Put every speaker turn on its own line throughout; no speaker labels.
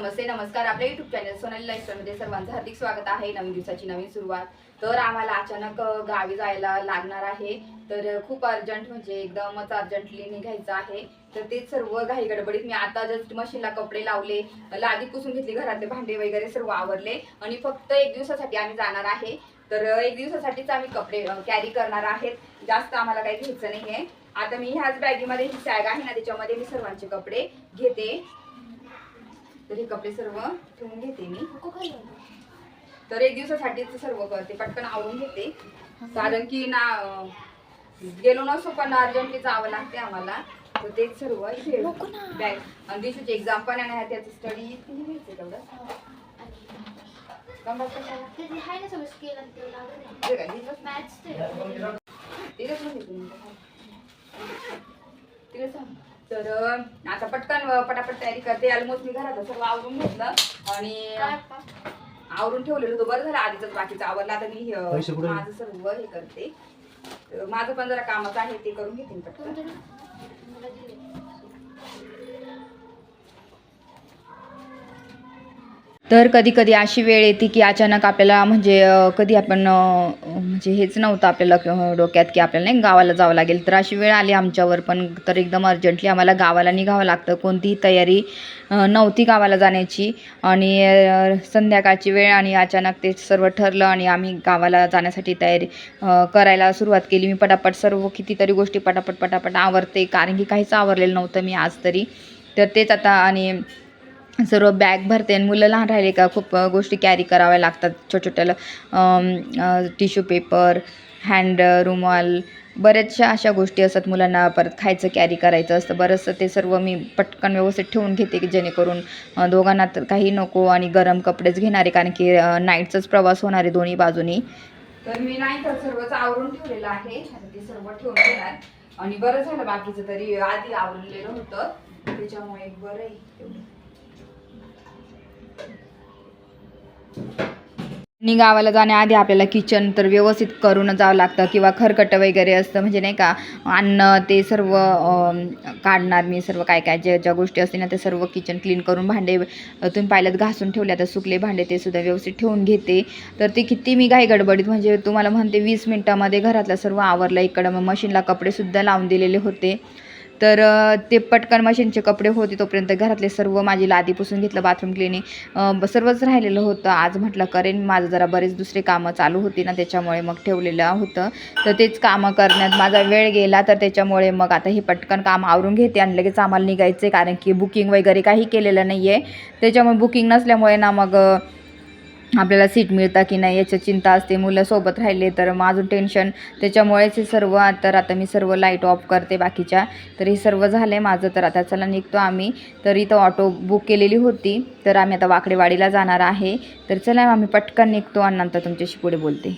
नमस्ते नमस्कार. आपल्या YouTube channel Sonali लाईफस्टाईलमध्ये सर्वांचं हार्दिक स्वागत आहे. नवीन दिवसाची नवीन सुरुवात. तर आम्हाला अचानक गावी जायला लागणार आहे. तर खूप अर्जंट म्हणजे एकदमच अर्जंटली निघायचं आहे. तर ते सर्व घाई गडबडीत मी आता जस्ट मशीनला कपडे लावले, लादी पुसून घेतली, घरातले भांडे वगैरे सर्व आवरले आणि फक्त एक दिवसासाठी आम्ही जाणार आहे. तर एक दिवसासाठीच आम्ही कपडे कॅरी करणार आहेत. जास्त आम्हाला काही घ्यायचं नाही आहे. आता मी ह्याच बॅगीमध्ये ही सॅग आहे ना, त्याच्यामध्ये मी सर्वांचे कपडे घेते. तर हे कपडे सर्व ठेवून घेते मी. तर एक दिवसासाठीच सर्व करते, पटकन आवरून घेते. कारण की ना गेलो नसो पण अर्जंटली जावं लागते आम्हाला. तर तेच सर्व इथे बॅग आणि दिवशीची एक्झाम पण आहे, त्याचं स्टडी घ्यायचं तेवढं. तर आता पटकन पटापट तयारी करते. ऑलमोस्ट मी घरात सर्व आवरून घेतलं आणि आवरून ठेवलेलं होतं. बरं झालं आधीच बाकीचं आवरलं. आता मी माझं सर्व हे करते. माझं पण जरा कामाचं आहे ते करून घेते पटकन. तर कधी कधी अशी वेळ येते की अचानक आपल्याला म्हणजे कधी आपण म्हणजे हेच नव्हतं आपल्याला डोक्यात की आपल्याला नाही गावाला जावं लागेल. तर अशी वेळ आली आमच्यावर पण. तर एकदम अर्जंटली आम्हाला गावाला निघावं लागतं. कोणतीही तयारी नव्हती गावाला जाण्याची आणि संध्याकाळची वेळ आणि अचानक ते सर्व ठरलं आणि आम्ही गावाला जाण्यासाठी तयारी करायला सुरुवात केली. मी पटापट सर्व कितीतरी गोष्टी पटापट आवरते, कारण की काहीच आवरलेलं नव्हतं मी आज तरी. तर तेच आता आणि सर्व बॅग भरते आणि मुलं लहान राहिले का खूप गोष्टी कॅरी कराव्या लागतात. छोट्या टिश्यू पेपर, हँड रुमाल, बऱ्याचशा अशा गोष्टी असतात मुलांना. परत खायचं कॅरी करायचं असतं बरंचसं. ते सर्व मी पटकन व्यवस्थित ठेवून घेते की जेणेकरून दोघांना तर काही नको आणि गरम कपडेच घेणारे, कारण की नाईटचाच प्रवास होणार आहे दोन्ही बाजूनी. तर मी नाही तर सर्वच आवरून ठेवलेलं आहे. ते सर्व ठेवून घेणार आणि बरं झालं बाकीचं तरी आधी आवरलेलं होतं, त्याच्यामुळे बरं आहे. आणि गावाला जाण्याआधी आपल्याला किचन तर व्यवस्थित करून जावं लागतं, किंवा खरकटं वगैरे असतं म्हणजे नाही का अन्न ते सर्व काढणार मी. सर्व काय ज्या गोष्टी असतील ना ते सर्व किचन क्लीन करून, भांडे तुम्ही पाहिलं घासून ठेवले, आता सुकले भांडे ते सुद्धा व्यवस्थित ठेवून घेते. तर ते किती मी घाई गडबडीत म्हणजे तुम्हाला म्हणते 20 मिनटामध्ये घरातलं सर्व आवरलं. इकडं मग मशीनला कपडेसुद्धा लावून दिलेले होते. तर ते पटकन मशीनचे कपडे होते तोपर्यंत घरातले सर्व माझी लादी पुसून घेतलं, बाथरूम क्लिनिंग सर्वच राहिलेलं होतं. आज म्हटलं करेन, माझं जरा बरेच दुसरे कामं चालू होती ना त्याच्यामुळे मग ठेवलेलं होतं. तर तेच कामं करण्यात माझा वेळ गेला. तर त्याच्यामुळे मग आता हे पटकन काम आवरून घेते आणि लगेच आम्हाला निघायचं आहे, कारण की बुकिंग वगैरे काही केलेलं नाही आहे. त्याच्यामुळे बुकिंग नसल्यामुळे ना मग आपल्याला सीट मिळतं की नाही याची चिंता असते. मुलं सोबत राहिले तर मग अजून टेन्शन. त्याच्यामुळेच हे सर्व. तर आता मी सर्व लाईट ऑफ करते बाकीच्या. तर हे सर्व झालं आहे माझं. तर आता चला निघतो आम्ही. तर इथं ऑटो बुक केलेली होती, तर आम्ही आता वाकडेवाडीला जाणार आहे. तर चला आम्ही पटकन निघतो आणि नंतर तुमच्याशी पुढे बोलते.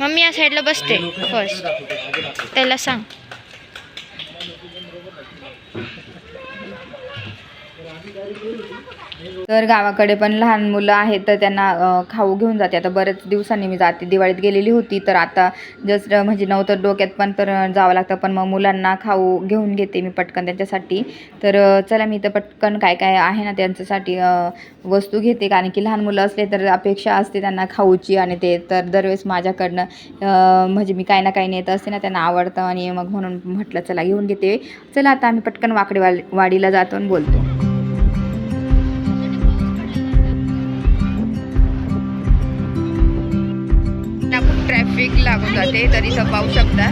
मम्मी या साईडला बसते फर्स्ट, त्याला सांग.
तर गावाकडे पण लहान मुलं आहेत तर त्यांना खाऊ घेऊन जाते. आता बरेच दिवसांनी मी जाते, दिवाळीत गेलेली होती. तर आता जस्ट म्हणजे नव्हतं डोक्यात पण तर जावं लागतं, पण मग मुलांना खाऊ घेऊन घेते मी पटकन त्यांच्यासाठी. तर चला मी तर पटकन काय काय आहे ना त्यांच्यासाठी वस्तू घेते, कारण की लहान मुलं असले तर अपेक्षा असते त्यांना खाऊची आणि ते तर दरवेळेस माझ्याकडनं म्हणजे मी काही ना काही नेत असते ना, त्यांना आवडतं आणि मग म्हणून म्हटलं चला घेऊन घेते. चला आता आम्ही पटकन वाडीला जातो आणि बोलतो. ट्रॅफिक लागून जाते तर इथं पाहू शकता.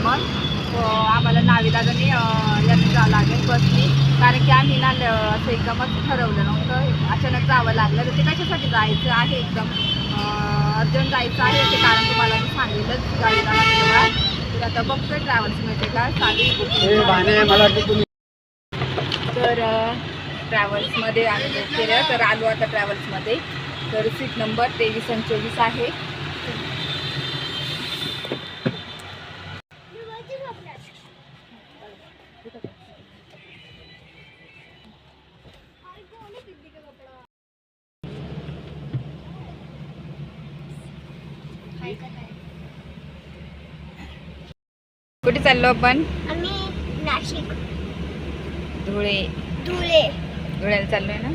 मग आम्हाला नावीलागाने याने जावं लागेल बसनी, कारण की आम्ही ना असं एकदमच ठरवलं नव्हतं, अचानक जावं लागलं. तर ते कशासाठी जायचं आहे, एकदम अर्जंट जायचं आहे ते कारण तुम्हाला मी सांगितलंच गाडीला तेव्हा. तर आता बघतोय ट्रॅव्हल्स मिळते का साधी. तर ट्रॅव्हल्समध्ये आम्ही बुक केलं, तर आलो आता ट्रॅव्हल्समध्ये. तर सीट नंबर 23 आणि 24 आहे. कुठे चाललो आपण?
आम्ही नाशिक
धुळे. धुळ्याला चाललोय ना.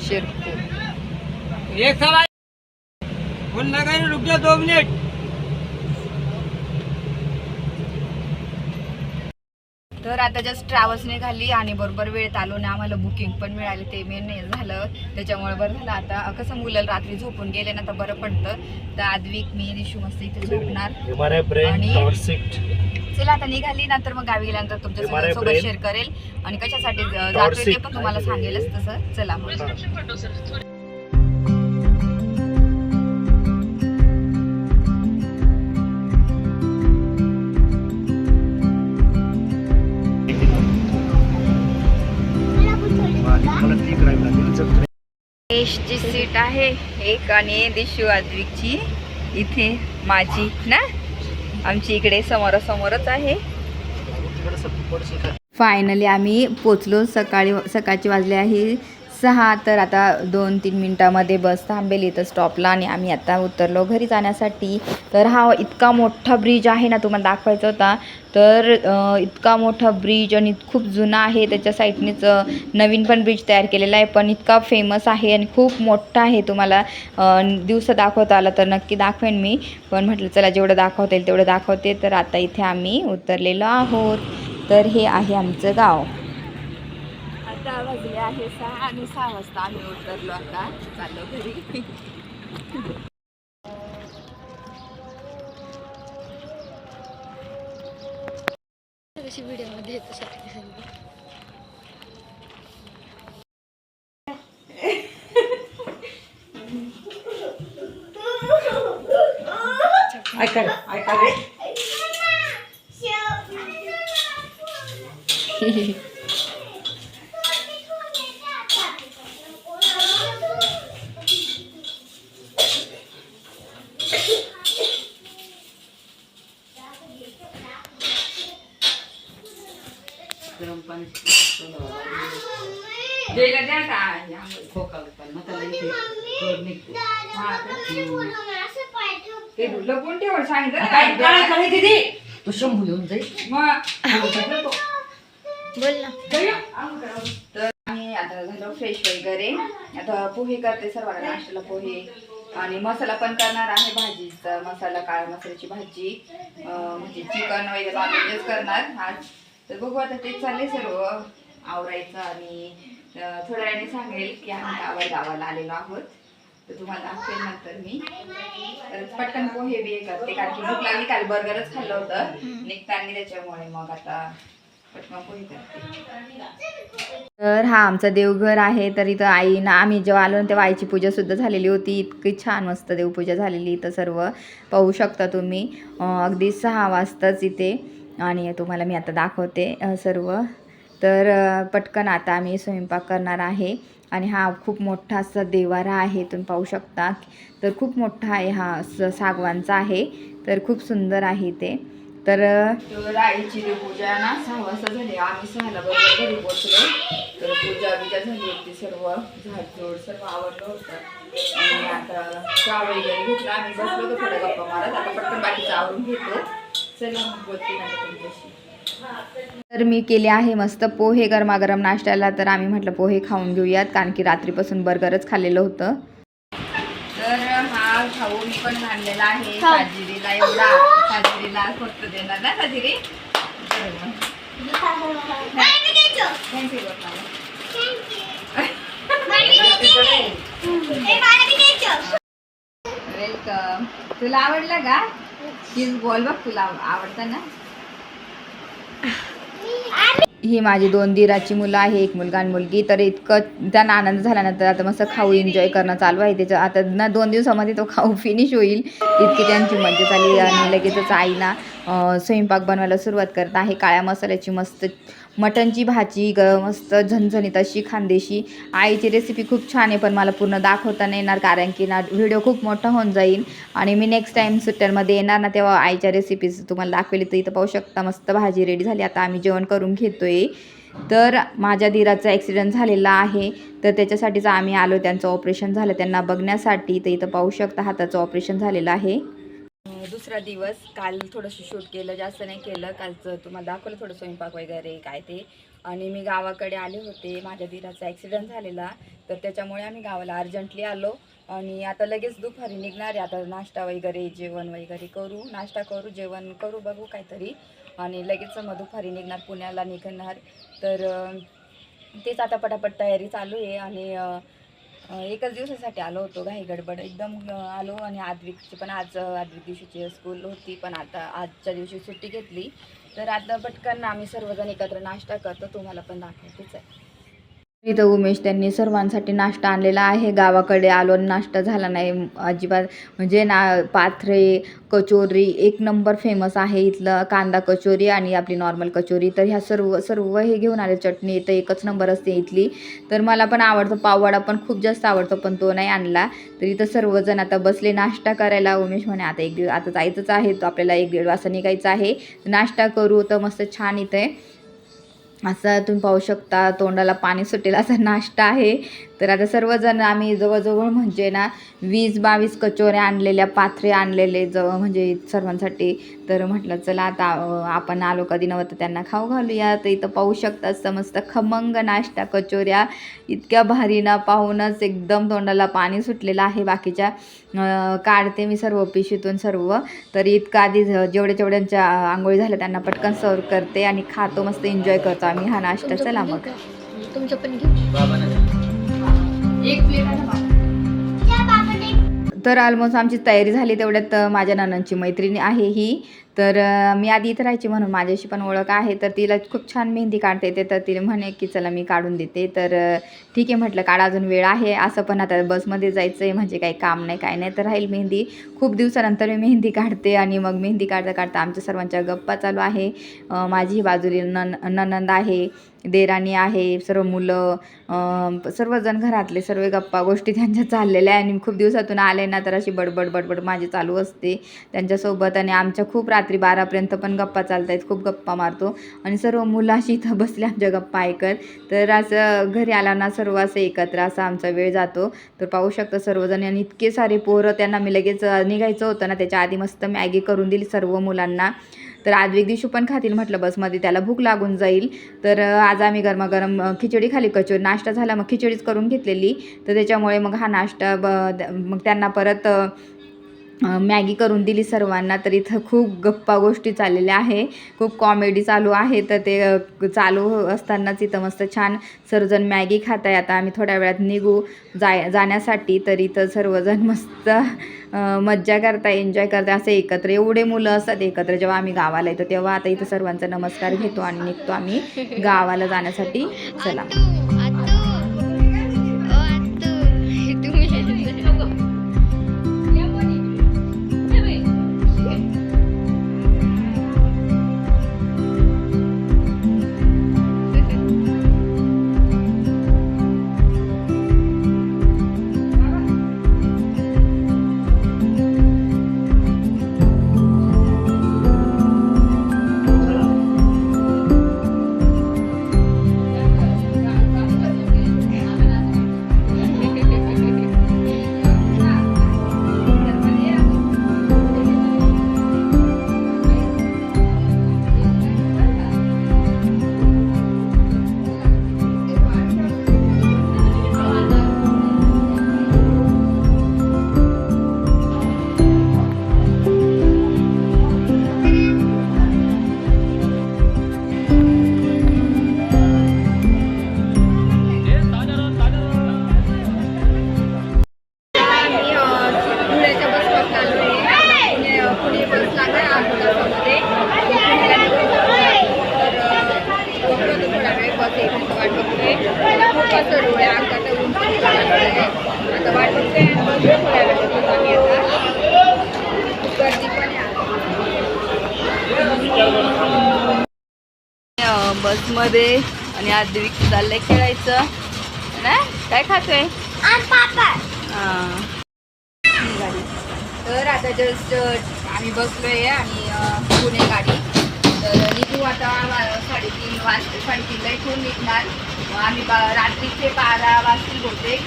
शिरपूर.
रुक जा 2 मिनिट.
तर आता जस्ट ट्रॅव्हल्स निघाली आणि बरोबर वेळेत आलो ना. आम्हाला बुकिंग पण मिळाली, ते मेन नाही झालं त्याच्यामुळे बरं झालं. आता कसं मुलं रात्री झोपून गेले ना तर बरं पडतं. तर आद्विक मी दिशू मस्त इथे झोपणार. आणि चला आता निघाली ना तर मग गावी गेल्यानंतर तुमच्या सोबत शेअर करेल आणि कशासाठी जातोय ते पण तुम्हाला सांगेलच तसं. चला मग. ची सीट आहे एक आणि दिशू आद्विकची इथे, माझी ना आमची इकडे समोरच आहे. फायनली आम्ही पोचलो. सकाळची वाजले आहे 6. तर आता 2-3 मिनटामध्ये बस थांबेल इथं स्टॉपला आणि आम्ही आता उतरलो घरी जाण्यासाठी. तर हा इतका मोठा ब्रिज आहे ना, तुम्हाला दाखवायचा होता. तर इतका मोठा ब्रिज आणि खूप जुना आहे. त्याच्या साईडनेच नवीन पण ब्रिज तयार केलेला आहे, पण इतका फेमस आहे आणि खूप मोठा आहे. तुम्हाला दिवसा दाखवता आला तर नक्की दाखवेन मी, पण म्हटलं चला जेवढं दाखवता येईल तेवढं दाखवते. तर आता इथे आम्ही उतरलेलो आहोत. तर हे आहे आमचं गाव. आता वाजले आहे 6 आणि 6 वाजता आम्ही उतरलो. आता चाललो घरी.
व्हिडिओमध्ये
ऐका रे. गरम पाणी तू शंभू येऊन जाईल.
बोल ना.
तर आम्ही आता झालो फ्रेश वगैरे. आता पोहे करते सर्वांना नाश्त्याला पोहे आणि मसाला पण करणार आहे. भाजीचा मसाला, काळ्या मसाल्याची भाजी, म्हणजे चिकन वगैरे नॉनव्हेजच करणार आज. तर बघू आता तेच चालले सर्व आवरायचं आणि थोड्या वेळाने सांगेल की आम्ही गावाला आलेलो आहोत. तर तुम्हाला दाखवेल नंतर मी. तर पटकन पोहे बी करते कारण की भूक लागली. काल बर्गरच खाल्लं होतं निघताना, त्याच्यामुळे मग आता पटकन पोहे करते. तर हा आमचा देवघर आहे. तर इथं आईनं आम्ही जेव्हा आलो ना तेव्हा आईची पूजा सुद्धा झालेली होती. इतकी छान मस्त देवपूजा झालेली इथं सर्व पाहू शकता तुम्ही. अगदी 6 वाजताच इथे आणि तुम्हाला मी आता दाखवते सर्व. तर पटकन आता आम्ही स्वयंपाक करणार आहे आणि हा खूप मोठा असा देवारा आहे तुम्ही पाहू शकता. तर खूप मोठा आहे हा, सागवानचा आहे. तर खूप सुंदर आहे ते. तर आईची देवपूजा ना 6 वाजता झाली. आम्ही 6ला बरोबर घरी पोचलो. तर पूजा झाली होती, सर्व झाडझोड सर्व आवडलं होतं आणि आता चहा वगैरे घेतला. आम्ही बसलो होतो थोडं गप्पा मारत. आता पटकन बाकीचं आवरून घेतो. चला मग बोलते ना तुमच्याशी. तर मी केले आहे मस्त पोहे गरमागरम नाश्त्याला. तर आम्ही म्हटलं पोहे खाऊन घेऊयात कारण की रात्रीपासून बर्गरच खाल्लेलं होतं. तर हा खाऊ मी पण आणलेला आहे साजिरीला. एवढा साजिरीला फक्त देणार ना साजिरी. वेलकम. तुला आवडलं का? प्लीज बोल बघ, तुला आवडतं ना. ही माझी 2 दिराची मुलं आहे, एक मुलगा आणि मुलगी. तर इतकं त्यांना आनंद झाल्यानंतर आता मस्त खाऊ एन्जॉय करणं चालू आहे त्याचं. आता ना 2 दिवसामध्ये तो खाऊ फिनिश होईल इतकी त्यांची मजा झाली. आणि लगेचच आईना स्वयंपाक बनवायला सुरुवात करत आहे. काळ्या मसाल्याची मस्त मटणची भाजी मस्त झणझणीत अशी खानदेशी. आईची रेसिपी खूप छान आहे, पण मला पूर्ण दाखवता नाही येणार कारण की ना व्हिडिओ खूप मोठा होऊन जाईल. आणि मी नेक्स्ट टाईम सुट्ट्यांमध्ये येणार ना तेव्हा आईच्या रेसिपीज तुम्हाला दाखवली. तर इथं पाहू शकता मस्त भाजी रेडी झाली. आता आम्ही जेवण करून घेतोय. तर माझ्या दिराचा ॲक्सिडेंट झालेला आहे, तर त्याच्यासाठीच आम्ही आलो. त्यांचं ऑपरेशन झालं त्यांना बघण्यासाठी. तर इथं पाहू शकता हाताचं ऑपरेशन झालेलं आहे. दुसरा दिवस. काल थोडंसं शूट केलं, जास्त नाही केलं. कालचं तुम्हाला दाखवलं थोडं स्वयंपाक वगैरे काय ते. आणि मी गावाकडे आले होते, माझ्या दिराचा ॲक्सिडेंट झालेला, तर त्याच्यामुळे आम्ही गावाला अर्जंटली आलो. आणि आता लगेच दुपारी निघणार आहे. आता नाश्ता वगैरे जेवण वगैरे करू, नाश्ता करू, जेवण करू, बघू काहीतरी. आणि लगेच मग दुपारी निघणार, पुण्याला निघणार. तर तेच आता पटापट तयारी चालू आहे. आणि एकच दिवसासाठी आलो होतो, घाई गडबड एकदम आलो. आणि आद्विकची पण आज आद्विक दिवशीची स्कूल होती, पण आता आजच्या दिवशी सुट्टी घेतली. तर आता पटकन आम्ही सर्वजण एकत्र नाश्ता करतो, तुम्हाला पण दाखवतेच आहे. इथं उमेश त्यांनी सर्वांसाठी नाश्ता आणलेला आहे. गावाकडे आलो नाश्ता झाला नाही अजिबात. म्हणजे पाथरे कचोरी एक नंबर फेमस आहे इथलं. कांदा कचोरी आणि आपली नॉर्मल कचोरी. तर ह्या सर्व हे घेऊन आले. चटणी तर एकच नंबर असते इथली. तर मला पण आवडतं, पाववडा पण खूप जास्त आवडतो, पण तो नाही आणला. तर इथं सर्वजण आता बसले नाश्ता करायला. उमेश म्हणे आता जायचंच आहे, तो आपल्याला 1-1.5 वाजता निघायचं आहे, नाश्ता करू. तर मस्त छान इथे असं तुम्ही पाहू शकता तोंडाला पाणी सुटेल असा नाश्ता आहे. तर आता सर्वजण आम्ही जवळजवळ म्हणजे ना 20-22 कचोऱ्या आणलेल्या, पाथरे आणलेले म्हणजे सर्वांसाठी. तर म्हटलं चला आता आपण आलो कधी नव्हतं तर त्यांना खाऊ घालूया. तर इथं पाहू शकता समस्त खमंग नाश्ता, कचोऱ्या इतक्या भारी ना, पाहूनच एकदम तोंडाला पाणी सुटलेलं आहे. बाकीच्या काढते मी सर्व पिशवीतून सर्व. तर इतकं आधी जेवढ्यांच्या आंघोळी झाल्या त्यांना पटकन सर्व करते आणि खातो, मस्त एन्जॉय करतो आम्ही हा नाश्ता. चला मग
तुमचं पण घेऊ.
एक प्लेट. तर ऑलमोस्ट आमची तयारी झाली. तेवढ्यात माझ्या नणंदची मैत्रिणी आहे ही. तर मी आधी इथं राहायची म्हणून माझ्याशी पण ओळख आहे. तर तिला खूप छान मेहंदी काढता येते. तर तिला म्हणे की चला मी काढून देते. तर ठीक आहे म्हटलं, काढा, अजून वेळ आहे. असं पण आता बसमध्ये जायचं आहे म्हणजे काही काम नाही काय नाही, तर राहील मेहंदी. खूप दिवसानंतर मी मेहंदी काढते. आणि मग मेहंदी काढता काढता आमच्या सर्वांच्या गप्पा चालू आहे. माझी बाजूली नणंद आहे, देराणी आहे, सर्व मुलं, सर्वजण घरातले सर्व गप्पा गोष्टी त्यांच्या चाललेल्या आहे. आणि खूप दिवसातून आले ना तर अशी बडबड माझी चालू असते त्यांच्यासोबत. आणि आमच्या खूप रात्री 12पर्यंत पण गप्पा चालत आहेत, खूप गप्पा मारतो. आणि सर्व मुलं अशी इथं बसले आमच्या गप्पा ऐकत. तर असं घरी आला ना सर्व असं एकत्र असा आमचा वेळ जातो. तर पाहू शकता सर्वजण. आणि इतके सारे पोरं, त्यांना मी लगेच निघायचं होतं ना त्याच्या आधी मस्त मॅगी करून दिली सर्व मुलांना. तर आद्विक दिवशी पण खातील म्हटलं बसमध्ये, त्याला भूक लागून जाईल. तर आज आम्ही गरमागरम खिचडी खाली, कचोरी नाश्ता झाला, मग खिचडीच करून घेतलेली. तर त्याच्यामुळे मग हा नाश्ता मग त्यांना परत मॅगी करून दिली सर्वांना. तर इथं खूप गप्पा गोष्टी चाललेल्या आहे, खूप कॉमेडी चालू आहे. तर ते चालू असतानाच इथं मस्त छान सर्वजण मॅगी खात आहे. आता आम्ही थोड्या वेळात निघू जाण्यासाठी. तर इथं सर्वजण मस्त मज्जा करताय, एन्जॉय करताय असं एकत्र. एवढे मुलं असतात एकत्र जेव्हा आम्ही गावाला येतो तेव्हा. आता इथं सर्वांचा नमस्कार घेतो आणि निघतो आम्ही गावाला जाण्यासाठी. चला. बसमध्ये आणि आद्विक चाललंय खेळायचं ना. काय खातोय? हां. गाडी. तर आता जस्ट आम्ही बसलोय आणि पुणे गाडी. तर निघू आता 3:30 इथून निघणार. आम्ही रात्रीचे 12 वाजतील बहुतेक.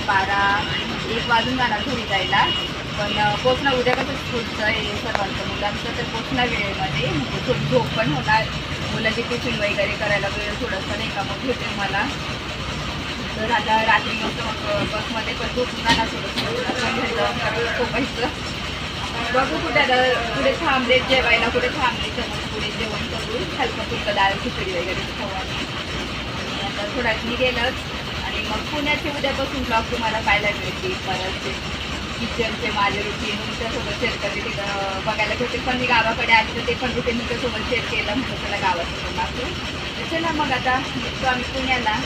1 वाजून जाणार घरी जायला. पण पोचणं उद्या कसं पुढचं आहे सर्वांचं मुलांचं, तर पोचणं वेळेमध्ये म्हणजे थोडी झोप पण होणार. मुलाची टिफिन वगैरे करायला वेळ थोडंसं नाही का मग भेटेल मला. तर आता रात्री मस्त मग बसमध्ये पण झोपून जाणार थोडंसं झोपायचं. बघू कुठे थांबले जेवायला, कुठे थांबले समज पुढे जेवण करू हलकं फुलकं डाळ खिचडी वगैरे खाऊ आम्ही. आता थोड्या मी गेलंच आणि मग पुण्याचे उद्यापासून ब्लॉग तुम्हाला पाहायला मिळतील. परत किचनचे माझे रुटीन तुमच्यासोबत शेअर करते ते बघायला भेटेल. पण मी गावाकडे आली तर ते पण रुटीन तुमच्यासोबत शेअर केलं म्हणून त्याला गावाचं पण दाखवू. तर चला मग आता निघतो आम्ही पुण्याला.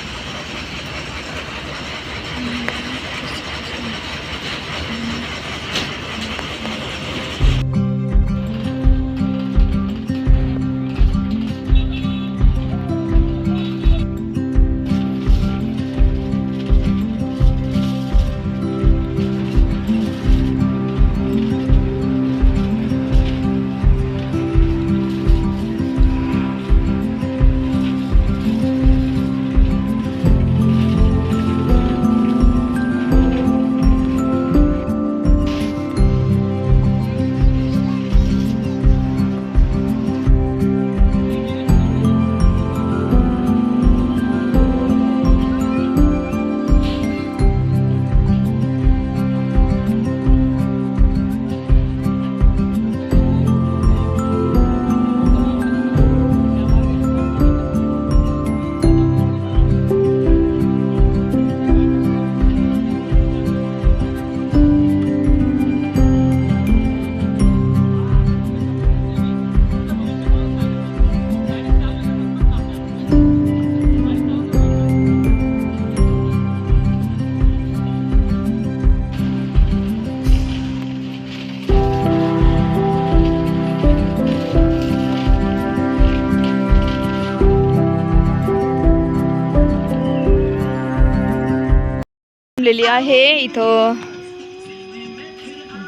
थांबलेली आहे इथं.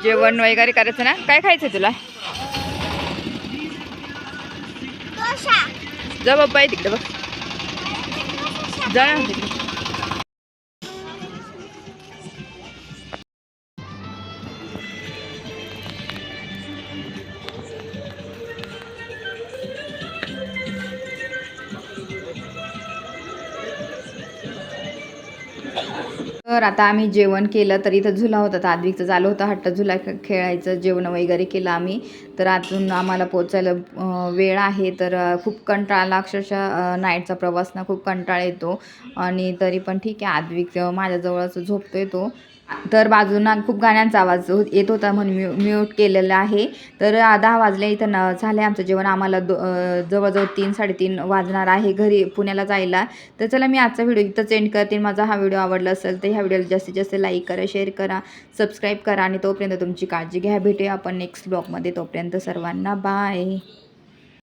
जेवण वगैरे करायचं ना. काय खायचं तुला? जा बाप्पा आहे तिकडे बघ. जा ना तिकडे. तर आता आम्ही जेवण केलं. तर इथं झुला होता, तर आद्विकचं चालू होतं हट्ट झुला खेळायचं. जेवण वगैरे केलं आम्ही. तर अजून आम्हाला पोचायला वेळ आहे. तर खूप कंटाळा आला अक्षरशः. नाईटचा प्रवास ना खूप कंटाळा येतो आणि तरी पण ठीक आहे. आद्विक माझ्याजवळच झोपतोय तो. तर बाजूना खूप गाण्यांचा आवाज येत होता म्हणून म्यूट केलेला आहे. तर 10 वाजले इथं झाले आमचं जेवण. आम्हाला जवळजवळ 3-3:30 वाजणार आहे घरी पुण्याला जायला. तर चला मी आजचा व्हिडिओ इथंच एंड करते. माझा हा व्हिडिओ आवडला असेल तर ह्या व्हिडिओला जास्तीत जास्त लाईक करा, शेअर करा, सबस्क्राईब करा आणि तोपर्यंत तुमची काळजी घ्या. भेटूया आपण नेक्स्ट ब्लॉगमध्ये. तोपर्यंत सर्वांना बाय.